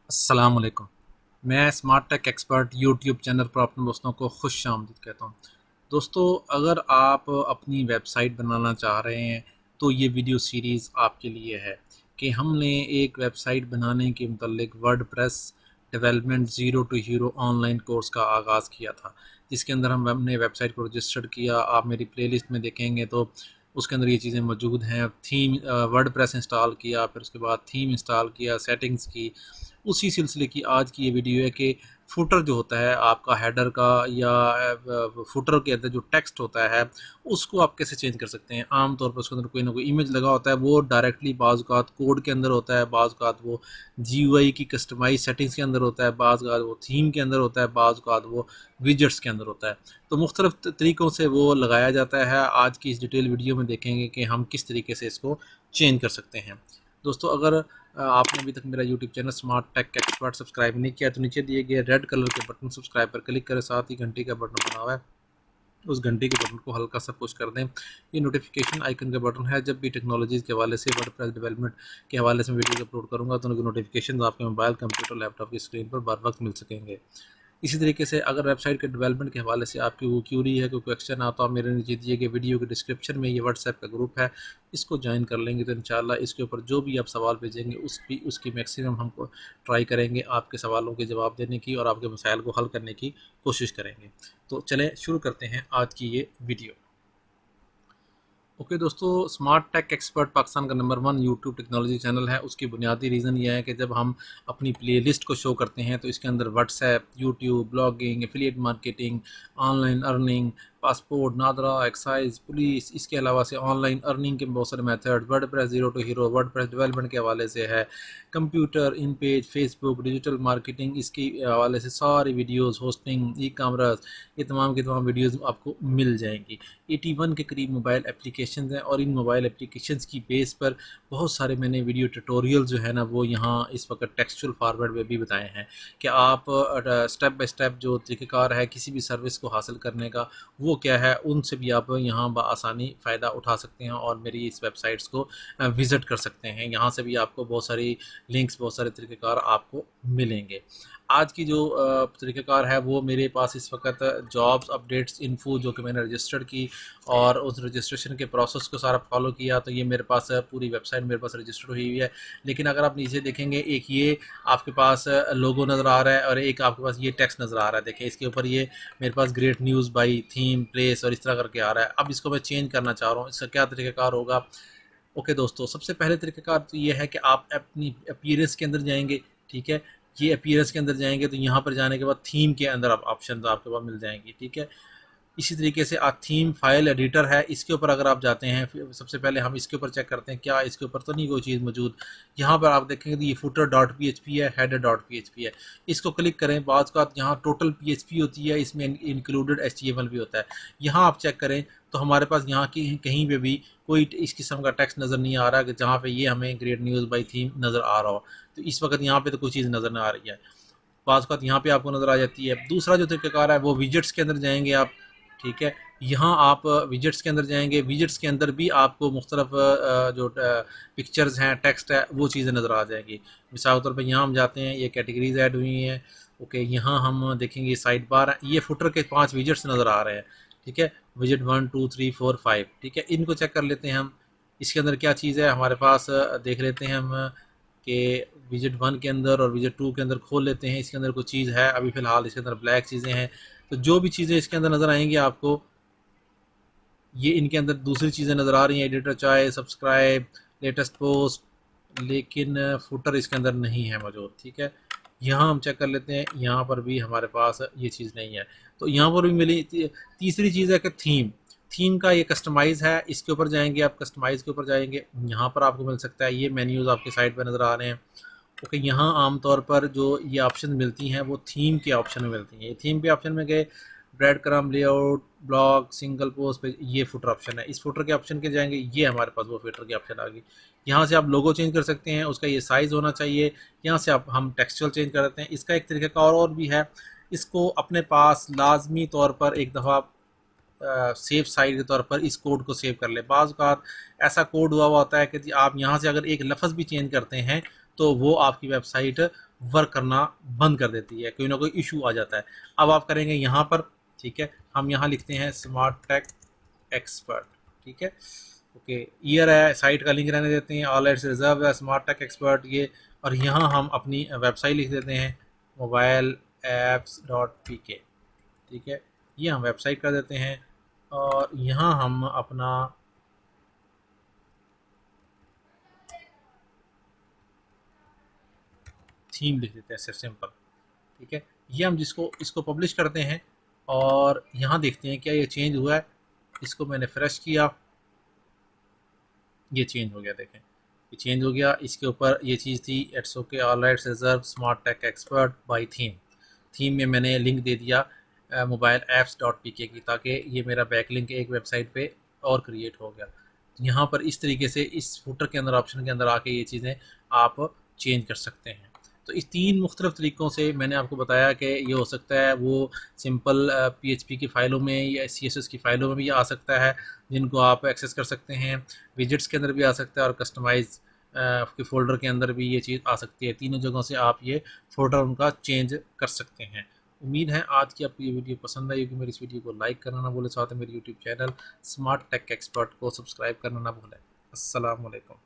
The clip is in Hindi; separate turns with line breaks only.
अस्सलाम वालेकुम। मैं smart tech expert YouTube channel पर अपने दोस्तों को खुश आमदीद कहता हूँ। दोस्तों, अगर आप अपनी वेबसाइट बनाना चाह रहे हैं तो ये वीडियो सीरीज़ आपके लिए है कि हमने एक वेबसाइट बनाने के मुतल्लिक WordPress development zero to hero online course का आगाज़ किया था, जिसके अंदर हमने वेबसाइट को रजिस्टर्ड किया। आप मेरी प्लेलिस्ट में देखेंगे तो उसके अंदर ये चीज़ें मौजूद हैं। थीम वर्डप्रेस इंस्टॉल किया, फिर उसके बाद थीम इंस्टॉल किया, सेटिंग्स की। उसी सिलसिले की आज की ये वीडियो है कि फुटर जो होता है आपका हेडर का या फुटर के अंदर जो टेक्स्ट होता है उसको आप कैसे चेंज कर सकते हैं। आम तौर पर उसके अंदर कोई ना कोई इमेज लगा होता है, वो डायरेक्टली बाज़ औक़ात कोड के अंदर होता है, बाज़ औक़ात वो जीयूआई की कस्टमाइज सेटिंग्स के अंदर होता है, बाज़ औक़ात वो थीम के अंदर होता है, बाज़ औक़ात वो विजेट्स के अंदर होता है। तो मुख्तलिफ तरीक़ों से वो लगाया जाता है। आज की इस डिटेल वीडियो में देखेंगे कि हम किस तरीके से इसको चेंज कर सकते हैं। दोस्तों, अगर आपने अभी तक मेरा YouTube channel smart tech expert subscribe नहीं किया तो नीचे दिए गए रेड कलर के बटन सब्सक्राइब पर क्लिक करें, साथ ही घंटी का बटन बना हुआ है, उस घंटी के बटन को हल्का सा पुश कर दें। ये नोटिफिकेशन आइकन का बटन है। जब भी टेक्नोलॉजीज़ के हवाले से वर्डप्रेस डेवलपमेंट के हवाले से वीडियो अपलोड करूँगा तो उनकी नोटिफिकेशन आपके मोबाइल, कंप्यूटर, लैपटॉप की स्क्रीन पर बर वक्त मिल सकेंगे। इसी तरीके से अगर वेबसाइट के डेवलपमेंट के हवाले से आपकी वो क्यूरी है, कोई क्वेश्चन आता हो, मेरे नीचे दिए गए वीडियो के डिस्क्रिप्शन में ये व्हाट्सएप का ग्रुप है, इसको ज्वाइन कर लेंगे तो इंशाल्लाह इसके ऊपर जो भी आप सवाल भेजेंगे उसकी मैक्सिमम हमको ट्राई करेंगे आपके सवालों के जवाब देने की और आपके मसाइल को हल करने की कोशिश करेंगे। तो चलें शुरू करते हैं आज की ये वीडियो। ओके दोस्तों, स्मार्ट टेक एक्सपर्ट पाकिस्तान का नंबर 1 यूट्यूब टेक्नोलॉजी चैनल है। उसकी बुनियादी रीज़न ये है कि जब हम अपनी प्लेलिस्ट को शो करते हैं तो इसके अंदर WhatsApp, YouTube, blogging, affiliate marketing, online earning, passport, NADRA, excise, police, इसके अलावा से ऑनलाइन अर्निंग के बहुत सारे method, WordPress zero to hero, WordPress development के हवाले से है, computer, InPage, Facebook, digital marketing, इसके हवाले से सारी वीडियोज़, होस्टिंग, ई कामर्स, ये तमाम की तमाम वीडियोज़ आपको मिल जाएंगी। 81 के करीब मोबाइल एप्लीकेशंस हैं और इन मोबाइल एप्लीकेशंस की बेस पर बहुत सारे मैंने वीडियो ट्यूटोरियल जो है ना वो यहाँ इस वक्त टेक्सचुअल फॉर्मेट में भी बताए हैं कि आप स्टेप बाय स्टेप जो तरीक़ेकार है किसी भी सर्विस को हासिल करने का वो क्या है, उनसे भी आप यहाँ बआसानी फ़ायदा उठा सकते हैं और मेरी इस वेबसाइट्स को विज़िट कर सकते हैं। यहाँ से भी आपको बहुत सारी लिंक्स, बहुत सारे तरीक़ेकार आपको मिलेंगे। आज की जो तरीक़ेकार है वो मेरे पास इस वक्त जॉब्स अपडेट्स इन्फो जो कि मैंने रजिस्टर्ड की और उस रजिस्ट्रेशन के प्रोसेस को सारा फॉलो किया तो ये मेरे पास पूरी वेबसाइट मेरे पास रजिस्टर्ड हुई हुई है। लेकिन अगर आप नीचे देखेंगे, एक ये आपके पास लोगो नज़र आ रहा है और एक आपके पास ये टेक्स्ट नज़र आ रहा है। देखिए इसके ऊपर ये मेरे पास great news by theme place और इस तरह करके आ रहा है। अब इसको मैं चेंज करना चाह रहा हूँ, इसका क्या तरीक़ेकार होगा। ओके दोस्तों, सबसे पहले तरीक़ेकार तो ये है कि आप अपनी अपीयरेंस के अंदर जाएंगे। ठीक है, ये अपीयरेंस के अंदर जाएंगे तो यहाँ पर जाने के बाद थीम के अंदर आप ऑप्शन आपके पास मिल जाएंगी। ठीक है, इसी तरीके से थीम फाइल एडिटर है, इसके ऊपर अगर आप जाते हैं फिर सबसे पहले हम इसके ऊपर चेक करते हैं क्या इसके ऊपर तो नहीं कोई चीज़ मौजूद। यहाँ पर आप देखेंगे तो ये फुटर डॉट पी है, हेडर डॉट पी है। इसको क्लिक करें, बाज़ का यहाँ टोटल पी होती है, इसमें इंक्लूडेड HTML भी होता है। यहाँ आप चेक करें तो हमारे पास यहाँ की कहीं पे भी कोई इस किस्म का टेक्स्ट नज़र नहीं आ रहा कि जहाँ पे ये हमें ग्रेट न्यूज़ बाई थीम नज़र आ रहा हो। तो इस वक्त यहाँ पे तो कोई चीज़ नज़र ना आ रही है, बाज़ का यहाँ पे आपको नज़र आ जाती है। दूसरा जो तरीक़ाकार है वो विजेट्स के अंदर जाएंगे आप। ठीक है, यहाँ आप विजेट्स के अंदर जाएंगे, विजेट्स के अंदर भी आपको मुख्तलिफ जो पिक्चर्स हैं, टेक्स्ट है, वो चीज़ें नज़र आ जाएंगी। मिसाल के तौर पर यहाँ हम जाते हैं, ये कैटेगरीज ऐड हुई हैं। ओके, यहाँ हम देखेंगे साइड बार है, ये फुटर के 5 विजेट्स नज़र आ रहे हैं। ठीक है, विजेट 1 2 3 4 5। ठीक है, इनको चेक कर लेते हैं हम, इसके अंदर क्या चीज़ है हमारे पास देख लेते हैं हम कि विजेट 1 के अंदर और विजेट 2 के अंदर खोल लेते हैं। इसके अंदर कोई चीज़ है, अभी फ़िलहाल इसके अंदर ब्लैक चीज़ें हैं। तो जो भी चीज़ें इसके अंदर नज़र आएंगी आपको, ये इनके अंदर दूसरी चीज़ें नज़र आ रही हैं, एडिटर चाहे, सब्सक्राइब, लेटेस्ट पोस्ट, लेकिन फुटर इसके अंदर नहीं है मौजूद। ठीक है, यहाँ हम चेक कर लेते हैं, यहाँ पर भी हमारे पास ये चीज़ नहीं है। तो यहाँ पर भी मिली। तीसरी चीज़ है कि थीम का ये कस्टमाइज़ है, इसके ऊपर जाएंगे आप, कस्टमाइज़ के ऊपर जाएंगे, यहाँ पर आपको मिल सकता है। ये मेन्यूज़ आपके साइड पर नज़र आ रहे हैं। ओके, यहाँ आमतौर पर जो ये ऑप्शन मिलती हैं वो थीम के ऑप्शन में मिलती हैं। ये थीम के ऑप्शन में गए, bread crumb, layout, blog, single post पे ये फुटर ऑप्शन है। इस फुटर के ऑप्शन के जाएंगे, ये हमारे पास वो फुटर के ऑप्शन आ गई। यहाँ से आप लोगो चेंज कर सकते हैं, उसका ये साइज़ होना चाहिए। यहाँ से आप हम टेक्सचुअल चेंज कर देते हैं। इसका एक तरीका का और भी है, इसको अपने पास लाजमी तौर पर एक दफ़ा सेव साइड के तौर पर इस कोड को सेव कर ले। बाज़ औक़ात ऐसा कोड हुआ हुआ होता है कि आप यहाँ से अगर एक लफ्ज़ भी चेंज करते हैं तो वो आपकी वेबसाइट वर्क करना बंद कर देती है, कोई ना कोई इशू आ जाता है। अब आप करेंगे यहाँ पर, ठीक है, हम यहाँ लिखते हैं स्मार्ट टेक एक्सपर्ट, ठीक है, ओके, ईयर है, साइट का लिंक रहने देते हैं, ऑल राइट्स रिजर्व है, स्मार्ट टेक एक्सपर्ट ये, और यहाँ हम अपनी वेबसाइट लिख देते हैं मोबाइल एप्स डॉट पी के, ठीक है, ये हम वेबसाइट कर देते हैं, और यहाँ हम अपना थीम लिख देते हैं, सिर्फ सिंपल, ठीक है। ये हम इसको पब्लिश करते हैं, और यहाँ देखते हैं क्या ये चेंज हुआ है। इसको मैंने फ्रेश किया, ये चेंज हो गया, देखें ये चेंज हो गया। इसके ऊपर ये चीज़ थी it's okay all rights reserve smart tech expert by theme, theme में मैंने लिंक दे दिया मोबाइल ऐप्स डॉट पी के की, ताकि ये मेरा बैक लिंक एक वेबसाइट पे और क्रिएट हो गया। यहाँ पर इस तरीके से इस फुटर के अंदर ऑप्शन के अंदर आके ये चीज़ें आप चेंज कर सकते हैं। तो इस 3 मुख्तलिफ तरीक़ों से मैंने आपको बताया कि ये हो सकता है वो सिंपल PHP की फ़ाइलों में या CSS की फ़ाइलों में भी आ सकता है, जिनको आप एक्सेस कर सकते हैं, विजेट्स के अंदर भी आ सकता है, और कस्टमाइज़ के फ़ोल्डर के अंदर भी ये चीज़ आ सकती है। तीनों जगहों से आप ये फ़ोल्डर उनका चेंज कर सकते हैं। उम्मीद है आज की आपको ये वीडियो पसंद आई होगी। मेरी इस वीडियो को लाइक करना ना भूलें, साथ में मेरे YouTube channel smart tech expert को सब्सक्राइब करना ना भूलें। अस्सलाम वालेकुम।